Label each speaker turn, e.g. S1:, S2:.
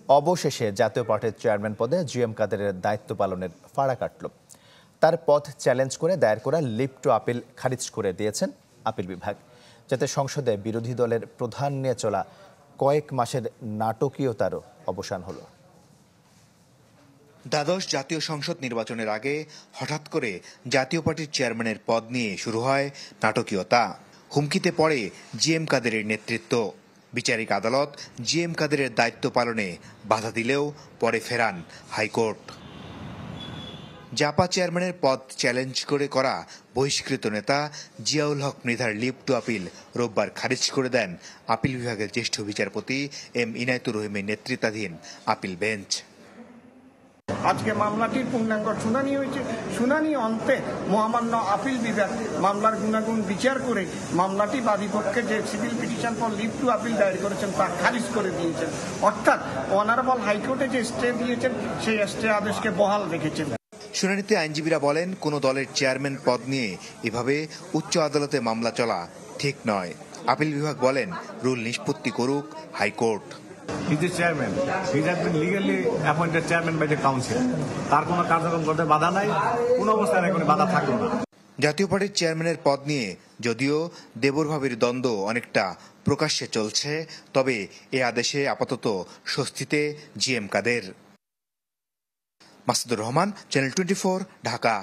S1: অবশেষে জাতীয় পার্টির চেয়ারম্যান পদে জিএম কাদেরের দায়িত্ব পালনের ফাড়া কাটল। তার পদ চ্যালেঞ্জ করে দায়ের করা লিভ টু আপিল খারিজ করে দিয়েছেন আপিল বিভাগ, যাতে সংসদে বিরোধী দলের প্রধান নিয়ে চলা কয়েক মাসের নাটকীয়তারও অবসান হলো।
S2: দ্বাদশ জাতীয় সংসদ নির্বাচনের আগে হঠাৎ করে জাতীয় পার্টির চেয়ারম্যানের পদ নিয়ে শুরু হয় নাটকীয়তা। হুমকিতে পড়ে জিএম কাদেরের নেতৃত্ব। বিচারিক আদালত জিএম কাদেরের দায়িত্ব পালনে বাধা দিলেও পরে ফেরান হাইকোর্ট। জাপা চেয়ারম্যানের পদ চ্যালেঞ্জ করে করা বহিষ্কৃত নেতা জিয়াউল হক মৃধার লিভ টু আপিল রোববার খারিজ করে দেন আপিল বিভাগের জ্যেষ্ঠ বিচারপতি এম ইনায়েতুর রহিমের নেতৃত্বাধীন আপিল বেঞ্চ।
S3: আজকে মামলাটির পূর্ণাঙ্গ শুনানি হয়েছে। শুনানি অন্তে মহামান্য আপিল বিভাগ মামলার গুণাগুণ বিচার করে মামলাটি বাদীপক্ষে যে civil petition for leave to appeal দায়ের করেছেন তা খারিজ করে দিয়েছেন। অর্থাৎ অনারেবল হাইকোর্টে যে স্টে দিয়েছেন সেই স্টে আদেশকে বহাল রেখেছেন।
S2: শুনানিতে আইনজীবীরা বলেন, কোনো দলের চেয়ারম্যান পদ নিয়ে এভাবে উচ্চ আদালতে মামলা চলা ঠিক নয়। আপিল বিভাগ বলেন, রুল নিষ্পত্তি করুক high court.
S4: He is the chairman. He has been legally appointed chairman by the council. তার কোনো কার্যক্রম করতে বাধা নাই, কোনো অবস্থায় কোনো বাধা থাকলো না।
S2: জাতীয় পার্টির চেয়ারম্যানের পদ নিয়ে যদিও দেবর ভাবির দ্বন্দ্ব অনেকটা প্রকাশ্যে চলছে, তবে এ আদেশে আপাতত স্বস্তিতে জিএম কাদের। মাসুদুর রহমান, চ্যানেল 24, ঢাকা।